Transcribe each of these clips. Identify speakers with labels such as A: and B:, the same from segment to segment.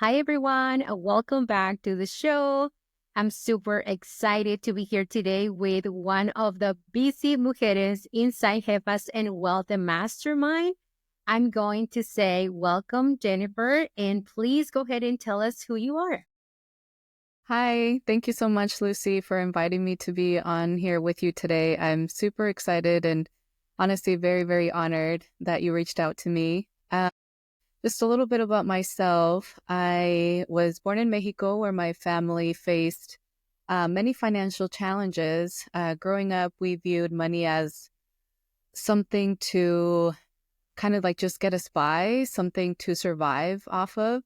A: Hi, everyone. Welcome back to the show. I'm super excited to be here today with one of the busy mujeres inside Jefas and Wealth Mastermind. I'm going to say welcome, Jennifer, and please go ahead and tell us who you are.
B: Hi, thank you so much, Lucy, for inviting me to be on here with you today. I'm super excited and honestly very, very honored that you reached out to me. Just a little bit about myself. I was born in Mexico, where my family faced many financial challenges. Growing up, we viewed money as something to kind of like just get us by, something to survive off of,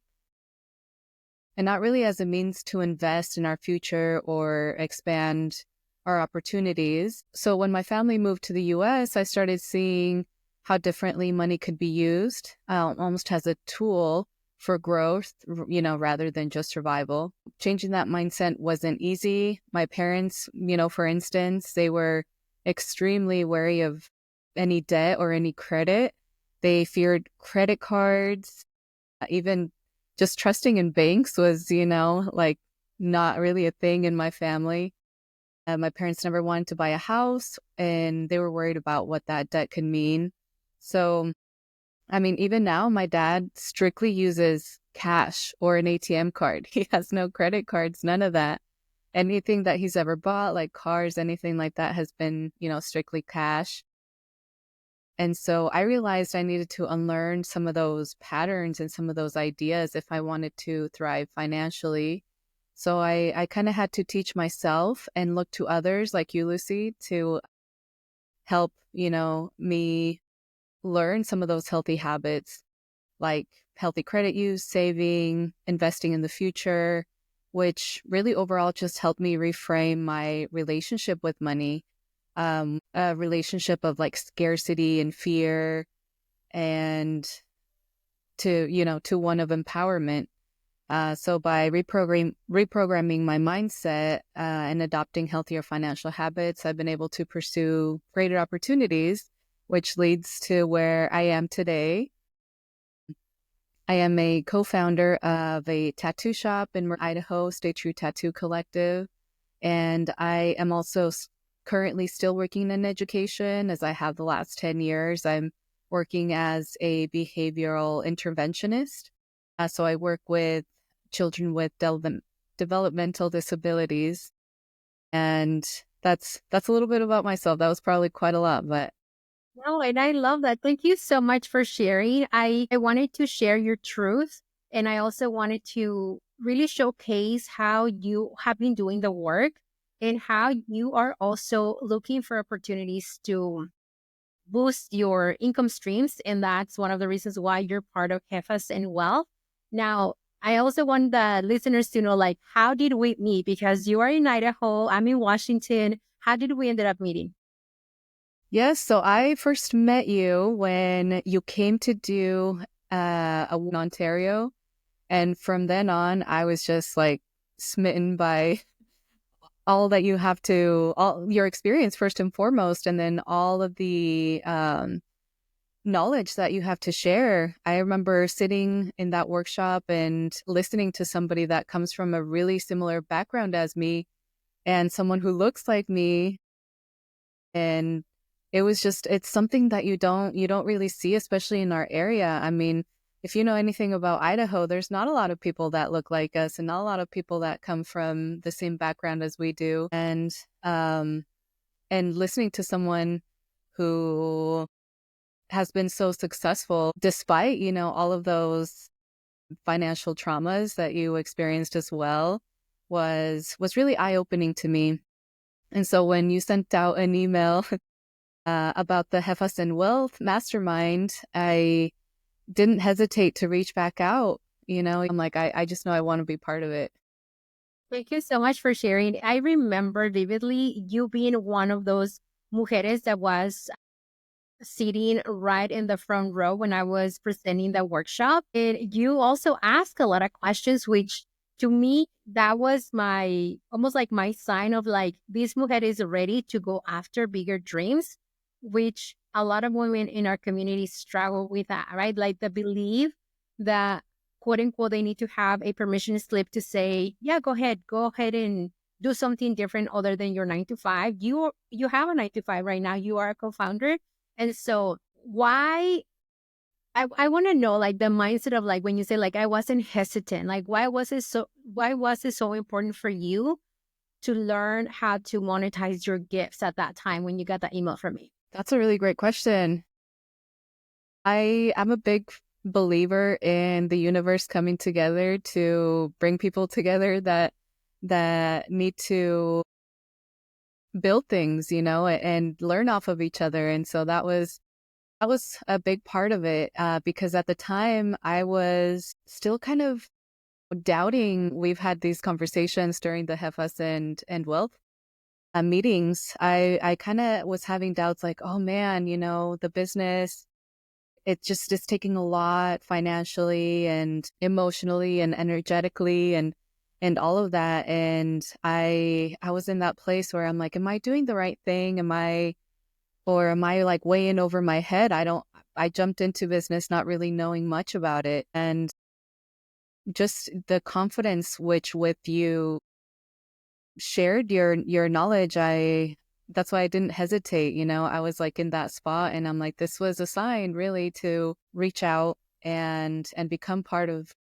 B: and not really as a means to invest in our future or expand our opportunities. So when my family moved to the US, I started seeing how differently money could be used, almost as a tool for growth, rather than just survival. Changing that mindset wasn't easy. My parents, for instance, they were extremely wary of any debt or any credit. They feared credit cards, even just trusting in banks was, like not really a thing in my family. My parents never wanted to buy a house and they were worried about what that debt could mean. So, I mean, even now, my dad strictly uses cash or an ATM card. He has no credit cards, none of that. Anything that he's ever bought, like cars, anything like that, has been, strictly cash. And so I realized I needed to unlearn some of those patterns and some of those ideas if I wanted to thrive financially. So I kind of had to teach myself and look to others like you, Lucy, to help, me learn some of those healthy habits like healthy credit use, saving, investing in the future, which really overall just helped me reframe my relationship with money, a relationship of like scarcity and fear, and to one of empowerment. So by reprogramming my mindset and adopting healthier financial habits, I've been able to pursue greater opportunities, which leads to where I am today. I am a co-founder of a tattoo shop in Idaho, Stay True Tattoo Collective. And I am also currently still working in education, as I have the last 10 years. I'm working as a behavioral interventionist. So I work with children with developmental disabilities. And that's a little bit about myself. That was probably quite a lot, but
A: No, and I love that. Thank you so much for sharing. I wanted to share your truth, and I also wanted to really showcase how you have been doing the work and how you are also looking for opportunities to boost your income streams. And that's one of the reasons why you're part of Jefas and Wealth. Now, I also want the listeners to know, like, how did we meet? Because you are in Idaho, I'm in Washington. How did we ended up meeting?
B: yes. So I first met you when you came to do in Ontario. And from then on, I was just like smitten by all that you have to, all your experience first and foremost, and then all of the knowledge that you have to share. I remember sitting in that workshop and listening to somebody that comes from a really similar background as me and someone who looks like me. And it's something that you don't really see, especially in our area. I mean, if you know anything about Idaho, there's not a lot of people that look like us and not a lot of people that come from the same background as we do. And listening to someone who has been so successful despite, all of those financial traumas that you experienced as well was really eye-opening to me. And so when you sent out an email about the Jefas and Wealth Mastermind, I didn't hesitate to reach back out. I'm like, I just know I want to be part of it.
A: Thank you so much for sharing. I remember vividly you being one of those mujeres that was sitting right in the front row when I was presenting the workshop. And you also asked a lot of questions, which to me, that was my almost like my sign of like, this mujer is ready to go after bigger dreams, which a lot of women in our community struggle with that, right? Like the belief that quote unquote, they need to have a permission slip to say, yeah, go ahead and do something different other than your 9 to 5. You have a 9 to 5 right now. You are a co-founder. And so why I want to know like the mindset of like when you say like I wasn't hesitant, like why was it so important for you to learn how to monetize your gifts at that time when you got that email from me?
B: That's a really great question. I am a big believer in the universe coming together to bring people together that need to build things, and learn off of each other. And so that was a big part of it, because at the time I was still kind of doubting. We've had these conversations during the Jefas and Wealth meetings. I kind of was having doubts like, oh man, the business, it just is taking a lot financially and emotionally and energetically and all of that. And I was in that place where I'm like, am I doing the right thing? Am I like way in over my head? I jumped into business not really knowing much about it. And just the confidence which with you shared your knowledge, that's why I didn't hesitate. I was like in that spot and I'm like, this was a sign really to reach out and become part of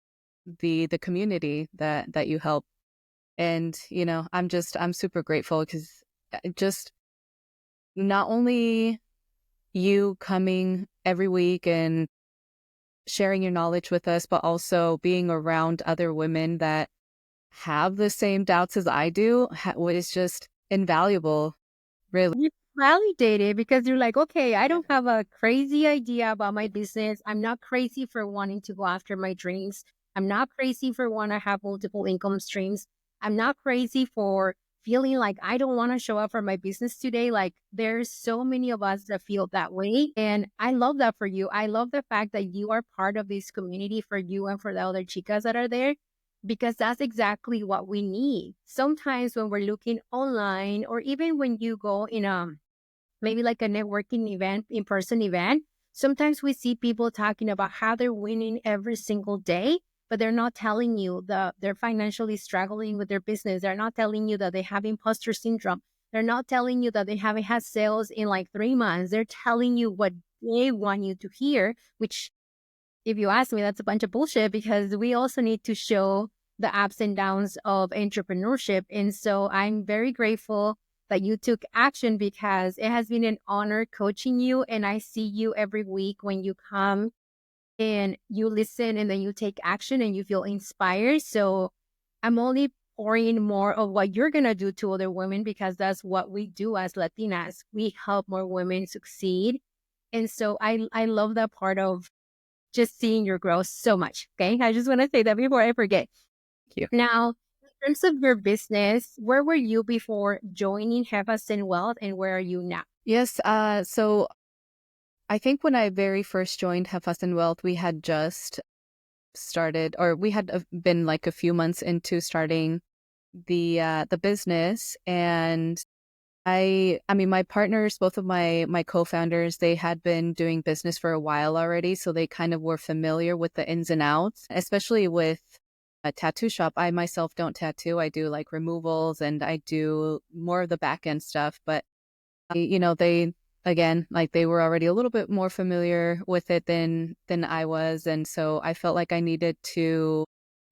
B: the community that you help. And I'm super grateful because just not only you coming every week and sharing your knowledge with us, but also being around other women that have the same doubts as I do was just invaluable, really.
A: You validated because you're like, okay, I don't have a crazy idea about my business. I'm not crazy for wanting to go after my dreams. I'm not crazy for want to have multiple income streams. I'm not crazy for feeling like I don't want to show up for my business today. Like there's so many of us that feel that way. And I love that for you. I love the fact that you are part of this community for you and for the other chicas that are there because that's exactly what we need. Sometimes when we're looking online or even when you go in maybe like a networking event, in-person event, sometimes we see people talking about how they're winning every single day, but they're not telling you that they're financially struggling with their business. They're not telling you that they have imposter syndrome. They're not telling you that they haven't had sales in like 3 months. They're telling you what they want you to hear, which if you ask me, that's a bunch of bullshit because we also need to show the ups and downs of entrepreneurship. And so I'm very grateful that you took action because it has been an honor coaching you. And I see you every week when you come and you listen and then you take action and you feel inspired. So I'm only pouring more of what you're going to do to other women because that's what we do as Latinas. We help more women succeed. And so I love that part of just seeing your growth so much. Okay. I just want to say that before I forget.
B: Thank you.
A: Now, in terms of your business, where were you before joining Jefas and Wealth and where are you now?
B: Yes. So I think when I very first joined Jefas and Wealth, we had just started, or we had been like a few months into starting the business. And I mean, my partners, both of my co-founders, they had been doing business for a while already, so they kind of were familiar with the ins and outs, especially with a tattoo shop. I myself don't tattoo. I do like removals and I do more of the back end stuff, but they again, like they were already a little bit more familiar with it than I was, and so I felt like I needed to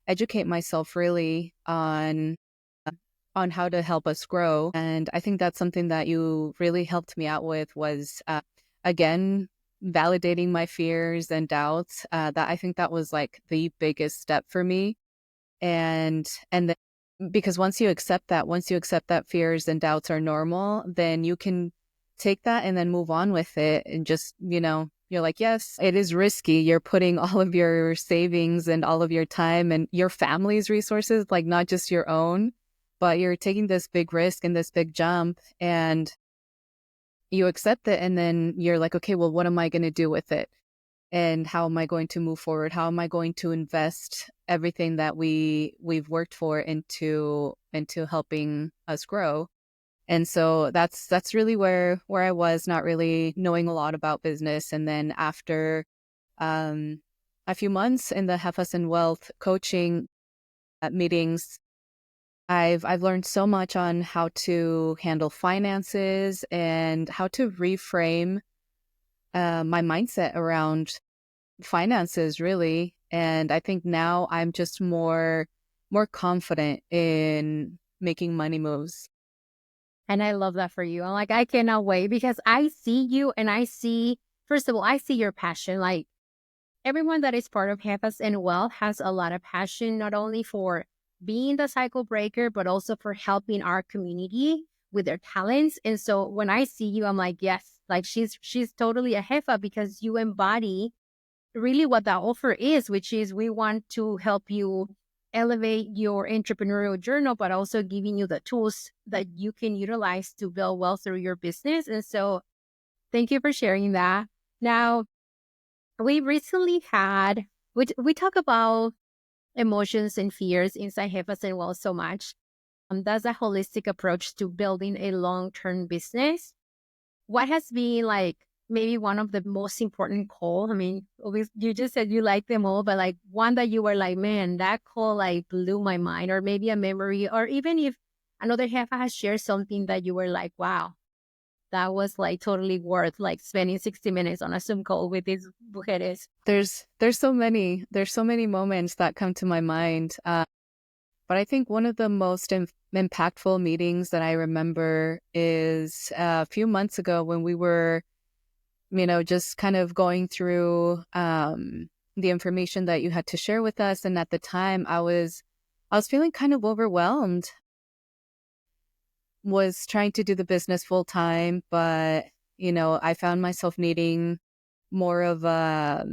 B: educate myself really on how to help us grow. And I think that's something that you really helped me out with was, again, validating my fears and doubts. That I think that was like the biggest step for me. And then, because once you accept that fears and doubts are normal, then you can take that and then move on with it and just, you're like, yes, it is risky. You're putting all of your savings and all of your time and your family's resources, like not just your own, but you're taking this big risk and this big jump and you accept it. And then you're like, okay, well, what am I going to do with it? And how am I going to move forward? How am I going to invest everything that we've worked for into helping us grow? And so that's really where I was, not really knowing a lot about business. And then after a few months in the Hefas and Wealth coaching meetings, I've learned so much on how to handle finances and how to reframe my mindset around finances, really. And I think now I'm just more confident in making money moves.
A: And I love that for you. I'm like, I cannot wait because I see you and I see, first of all, I see your passion. Like everyone that is part of Heifas and Wealth has a lot of passion, not only for being the cycle breaker, but also for helping our community with their talents. And so when I see you, I'm like, yes, like she's totally a Heifa because you embody really what that offer is, which is we want to help you elevate your entrepreneurial journal, but also giving you the tools that you can utilize to build wealth through your business. And so thank you for sharing that. Now, we recently had, we talk about emotions and fears inside Hefas and Wealth so much. That's a holistic approach to building a long-term business. What has been like maybe one of the most important call? I mean, you just said you like them all, but like one that you were like, man, that call like blew my mind, or maybe a memory, or even if another half has shared something that you were like, wow, that was like totally worth like spending 60 minutes on a Zoom call with these mujeres.
B: There's so many moments that come to my mind. But I think one of the most impactful meetings that I remember is a few months ago when we were, just kind of going through the information that you had to share with us. And at the time, I was feeling kind of overwhelmed. Was trying to do the business full time, but I found myself needing more of a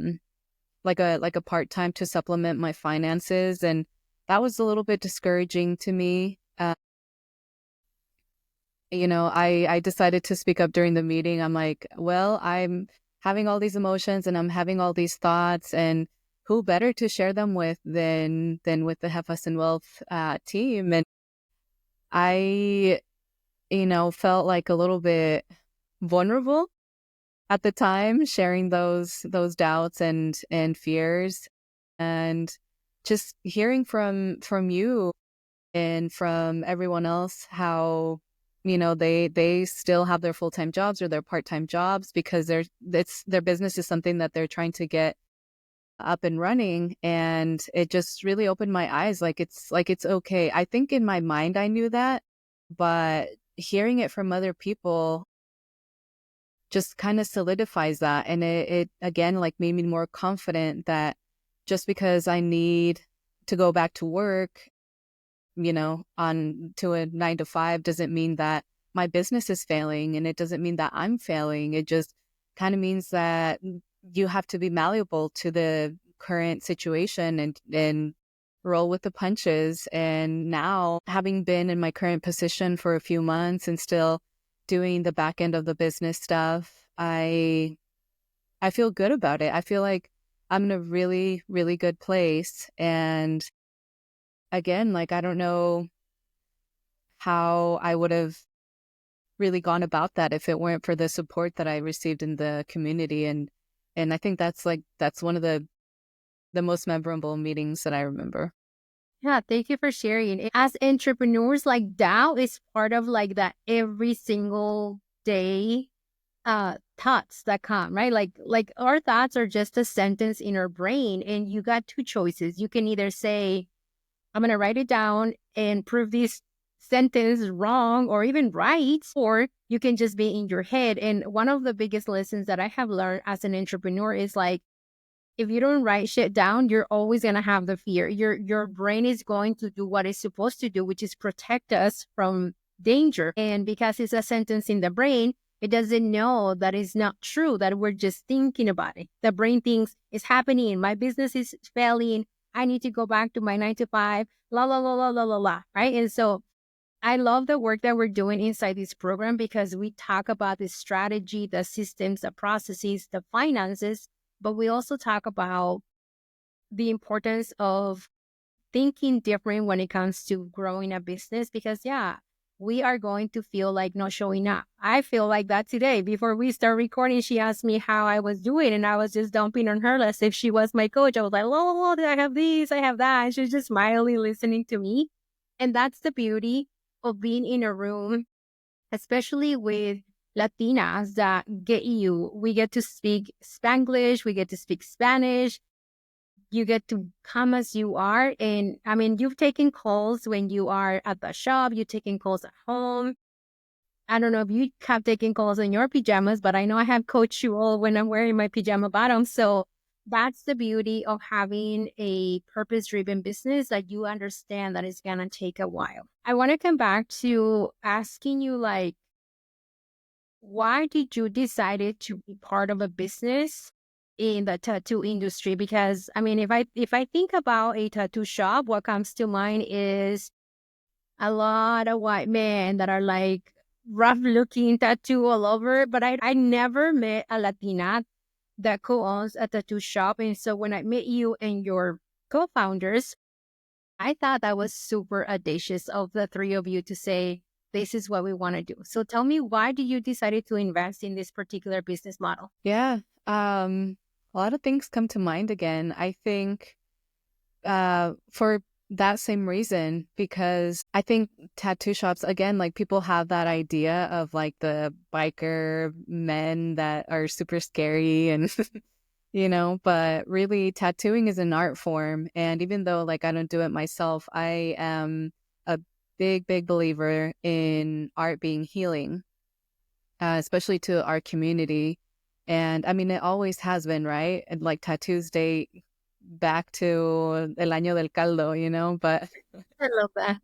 B: part time to supplement my finances, and that was a little bit discouraging to me. I decided to speak up during the meeting. I'm like, well, I'm having all these emotions and I'm having all these thoughts, and who better to share them with than with the Hefas and Wealth team? And I, felt like a little bit vulnerable at the time, sharing those doubts and fears, and just hearing from you and from everyone else how they still have their full-time jobs or their part-time jobs because their business is something that they're trying to get up and running, and it just really opened my eyes. Like it's okay. I think in my mind I knew that, but hearing it from other people just kind of solidifies that. And it again, like, made me more confident that just because I need to go back to work, on to a 9 to 5 doesn't mean that my business is failing, and it doesn't mean that I'm failing. It just kind of means that you have to be malleable to the current situation and roll with the punches. And now, having been in my current position for a few months and still doing the back end of the business stuff, I feel good about it. I feel like I'm in a really, really good place. And again, like, I don't know how I would have really gone about that if it weren't for the support that I received in the community. And I think that's one of the most memorable meetings that I remember.
A: Yeah, thank you for sharing. As entrepreneurs, like doubt is part of like that every single day thoughts that come, right? Like our thoughts are just a sentence in our brain, and you got two choices. You can either say, I'm going to write it down and prove this sentence wrong or even right, or you can just be in your head. And one of the biggest lessons that I have learned as an entrepreneur is like, if you don't write shit down, you're always going to have the fear. Your brain is going to do what it's supposed to do, which is protect us from danger. And because it's a sentence in the brain, it doesn't know that it's not true, that we're just thinking about it. The brain thinks it's happening. My business is failing. I need to go back to my 9 to 5, la, la, la, la, la, la, la, right? And so I love the work that we're doing inside this program because we talk about the strategy, the systems, the processes, the finances, but we also talk about the importance of thinking different when it comes to growing a business. Because, yeah, we are going to feel like not showing up. I feel like that today. Before we start recording, she asked me how I was doing, and I was just dumping on her as if she was my coach. I was like, oh, I have this, I have that. And she's just smiling, listening to me. And that's the beauty of being in a room, especially with Latinas that we get to speak Spanglish, we get to speak Spanish, you get to come as you are. And I mean, you've taken calls when you are at the shop, you've taken calls at home. I don't know if you have taken calls in your pajamas, but I know I have coached you all when I'm wearing my pajama bottoms. So that's the beauty of having a purpose driven business, that you understand that it's going to take a while. I want to come back to asking you, like, why did you decided to be part of a business in the tattoo industry? Because I mean, if I think about a tattoo shop, what comes to mind is a lot of white men that are like rough looking tattoo all over. But I never met a Latina that co-owns a tattoo shop. And so when I met you and your co-founders, I thought that was super audacious of the three of you to say, this is what we want to do. So tell me, why did you decided to invest in this particular business model?
B: Yeah. A lot of things come to mind again. I think for that same reason, because I think tattoo shops, again, like people have that idea of like the biker men that are super scary and, but really tattooing is an art form. And even though like I don't do it myself, I am a big, big believer in art being healing, especially to our community. And I mean, it always has been, right? And like tattoos date back to el año del caldo, but
A: I love that.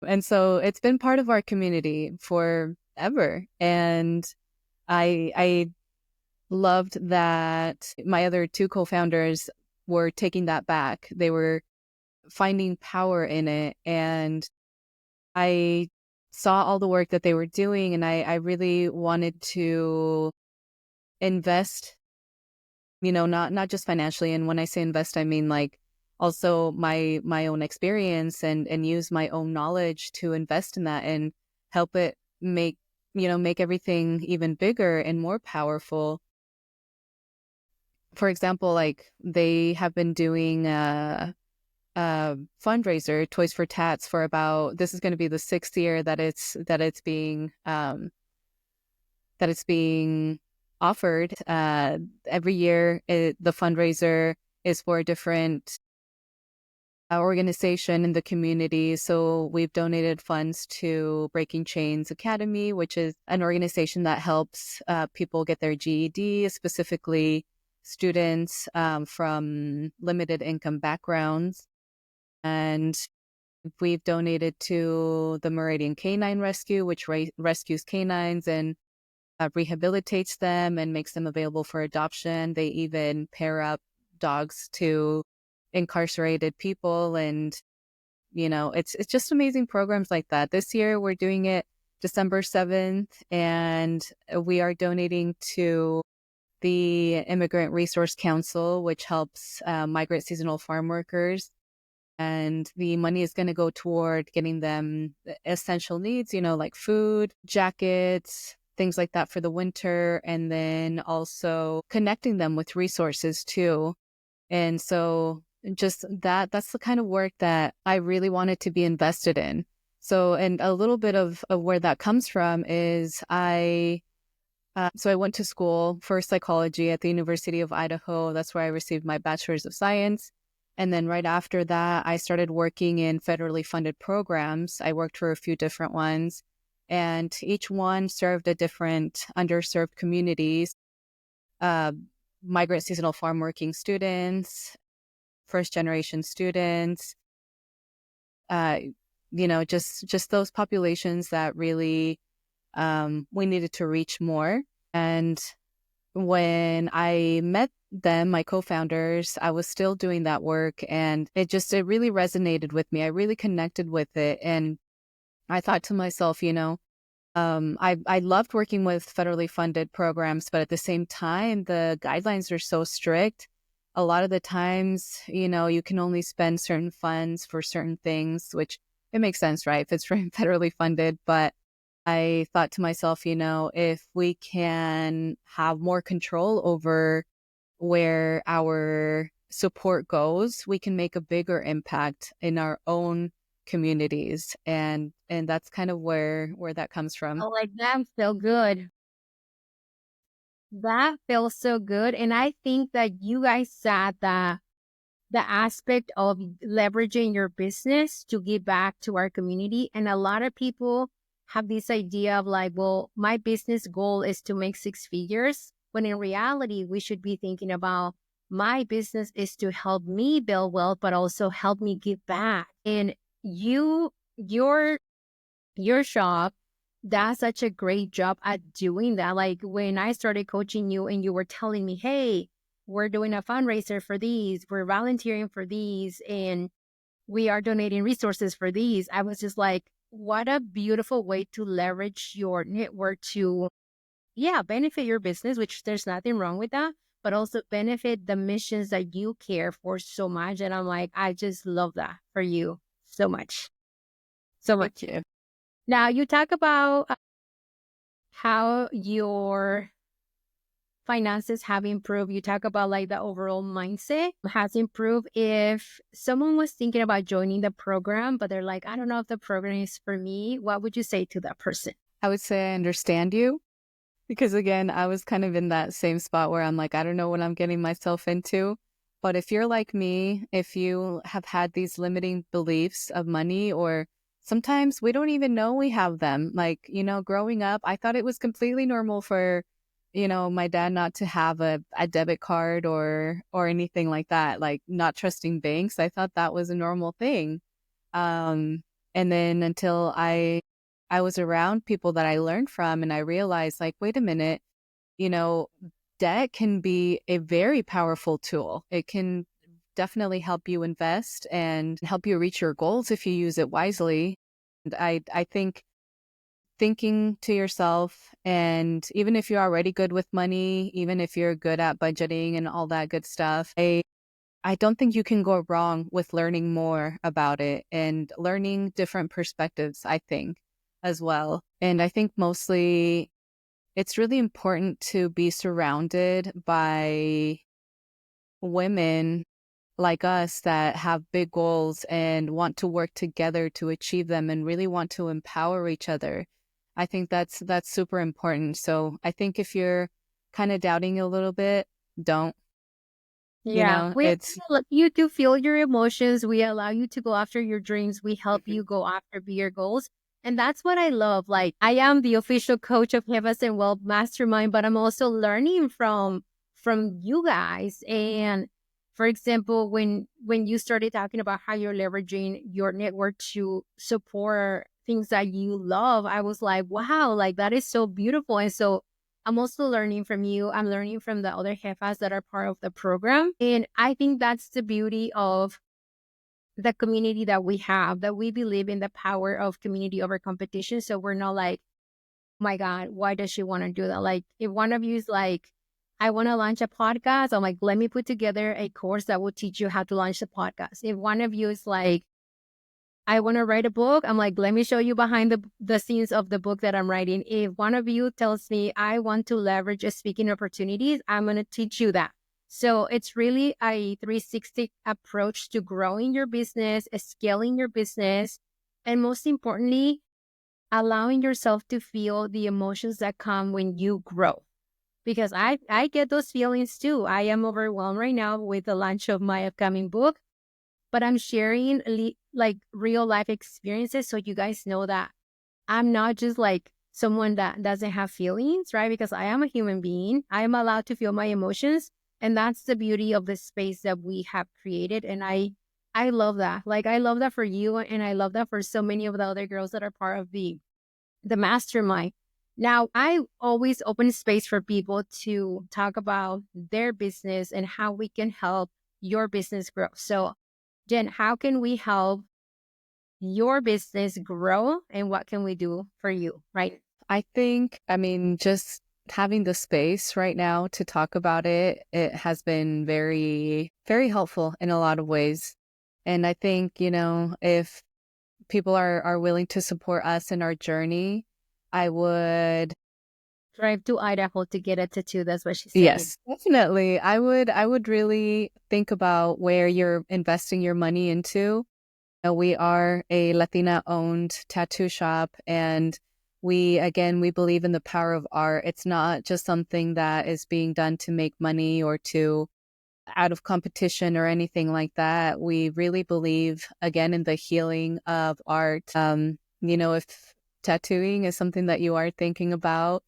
B: and so it's been part of our community forever. And I loved that my other two co-founders were taking that back. They were finding power in it. And I saw all the work that they were doing, and I really wanted to invest, not just financially. And when I say invest, I mean like also my own experience and use my own knowledge to invest in that and help it make everything even bigger and more powerful. For example, like they have been doing fundraiser, Toys for Tats, for about, this is going to be the sixth year that it's being offered. Every year, the fundraiser is for a different organization in the community. So we've donated funds to Breaking Chains Academy, which is an organization that helps people get their GED, specifically students from limited income backgrounds. And we've donated to the Meridian Canine Rescue, which rescues canines and rehabilitates them and makes them available for adoption. They even pair up dogs to incarcerated people. And, it's just amazing programs like that. This year, we're doing it December 7th, and we are donating to the Immigrant Resource Council, which helps migrant seasonal farm workers. And the money is going to go toward getting them essential needs, like food, jackets, things like that for the winter, and then also connecting them with resources too. And so just that's the kind of work that I really wanted to be invested in. So, and a little bit of where that comes from is so I went to school for psychology at the University of Idaho. That's where I received my bachelor's of science. And then right after that, I started working in federally funded programs. I worked for a few different ones, and each one served a different underserved communities, uh, migrant seasonal farm working students, first generation students, uh, just those populations that really we needed to reach more. And when I met them, my co-founders, I was still doing that work, and it really resonated with me. I really connected with it. And I thought to myself, I loved working with federally funded programs, but at the same time, the guidelines are so strict. A lot of the times, you can only spend certain funds for certain things, which it makes sense, right? If it's federally funded. But I thought to myself, if we can have more control over where our support goes, we can make a bigger impact in our own communities. And that's kind of where that comes from.
A: Oh, like that feel good. That feels so good. And I think that you guys said that the aspect of leveraging your business to give back to our community. And a lot of people have this idea of like, well, my business goal is to make six figures. When in reality, we should be thinking about my business is to help me build wealth, but also help me give back. And you, your your shop does such a great job at doing that. Like when I started coaching you and you were telling me, hey, we're doing a fundraiser for these, we're volunteering for these, and we are donating resources for these. I was just like, what a beautiful way to leverage your network to, yeah, benefit your business, which there's nothing wrong with that, but also benefit the missions that you care for so much. And I'm like, I just love that for you so much. So
B: Thank
A: much.
B: you.
A: Now, you talk about how your finances have improved. You talk about like the overall mindset has improved. If someone was thinking about joining the program, but they're like, I don't know if the program is for me, what would you say to that person?
B: I would say I understand you because, again, I was kind of in that same spot where I'm like, I don't know what I'm getting myself into. But if you're like me, if you have had these limiting beliefs of money, or sometimes we don't even know we have them. Like, growing up, I thought it was completely normal for, my dad not to have a debit card or anything like that, like not trusting banks. I thought that was a normal thing. Um, and then until I was around people that I learned from, and I realized, like, wait a minute, you know, debt can be a very powerful tool. It can definitely help you invest and help you reach your goals if you use it wisely. And I think thinking to yourself, and even if you're already good with money, even if you're good at budgeting and all that good stuff, I don't think you can go wrong with learning more about it and learning different perspectives, I think, as well. And I think mostly it's really important to be surrounded by women like us that have big goals and want to work together to achieve them and really want to empower each other. I think that's super important. So I think if you're kind of doubting a little bit, don't,
A: Yeah, we
B: it's
A: let you to feel your emotions. We allow you to go after your dreams. We help you go after bigger goals. And that's what I love. Like I am the official coach of Heavens and Wealth Mastermind, but I'm also learning from you guys. And for example, when you started talking about how you're leveraging your network to support things that you love, I was like, wow, like that is so beautiful. And so I'm also learning from you. I'm learning from the other jefas that are part of the program. And I think that's the beauty of the community that we have, that we believe in the power of community over competition. So we're not like, oh my God, why does she want to do that? Like, if one of you is like, I want to launch a podcast, I'm like, let me put together a course that will teach you how to launch a podcast. If one of you is like, I want to write a book. I'm like, let me show you behind the scenes of the book that I'm writing. If one of you tells me I want to leverage a speaking opportunities, I'm going to teach you that. So it's really a 360 approach to growing your business, scaling your business, and most importantly, allowing yourself to feel the emotions that come when you grow. Because I get those feelings too. I am overwhelmed right now with the launch of my upcoming book, but I'm sharing like real life experiences so you guys know that I'm not just like someone that doesn't have feelings, right? Because I am a human being. I am allowed to feel my emotions. And that's the beauty of the space that we have created. And I love that. Like I love that for you and I love that for so many of the other girls that are part of the mastermind. Now, I always open space for people to talk about their business and how we can help your business grow. So Jen, how can we help your business grow and what can we do for you? Right.
B: I think, I mean, just having the space right now to talk about it, it has been very, very helpful in a lot of ways. And I think, if people are willing to support us in our journey, I would,
A: Drive to Idaho to get a tattoo. That's what she's saying.
B: yes, definitely. I would really think about where you're investing your money into. We are a Latina owned tattoo shop, and we believe in the power of art. It's not just something that is being done to make money or to out of competition or anything like that. We really believe, again, in the healing of art. If tattooing is something that you are thinking about,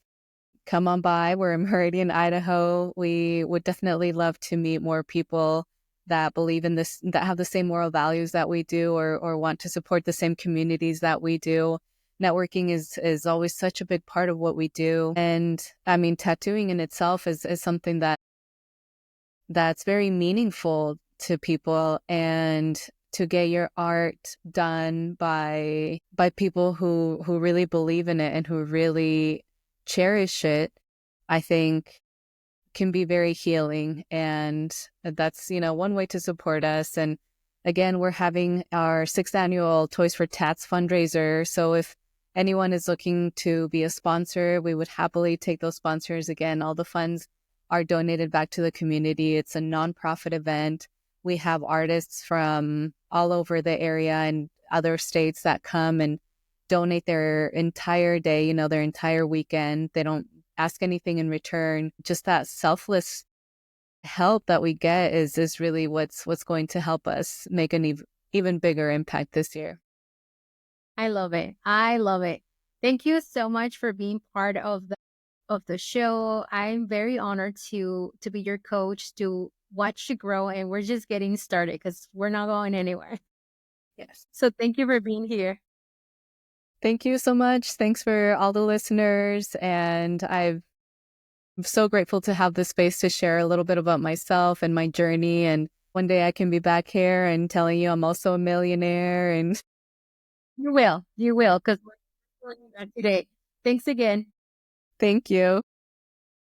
B: come on by. We're in Meridian, Idaho. We would definitely love to meet more people that believe in this, that have the same moral values that we do, or want to support the same communities that we do. Networking is always such a big part of what we do. And I mean, tattooing in itself is something that's very meaningful to people, and to get your art done by people who really believe in it and who really cherish it, I think can be very healing. And that's, one way to support us. And again, we're having our 6th annual Toys for Tats fundraiser. So if anyone is looking to be a sponsor, we would happily take those sponsors. Again, all the funds are donated back to the community. It's a nonprofit event. We have artists from all over the area and other states that come and donate their entire day, their entire weekend. They don't ask anything in return. Just that selfless help that we get is really what's going to help us make an even bigger impact this year.
A: I love it. I love it. Thank you so much for being part of the show. I'm very honored to be your coach, to watch you grow, and we're just getting started because we're not going anywhere.
B: Yes.
A: So thank you for being here.
B: Thank you so much. Thanks for all the listeners. And I'm so grateful to have the space to share a little bit about myself and my journey. And one day I can be back here and telling you I'm also a millionaire. And
A: You will, because we're doing that today. Thanks again.
B: thank you.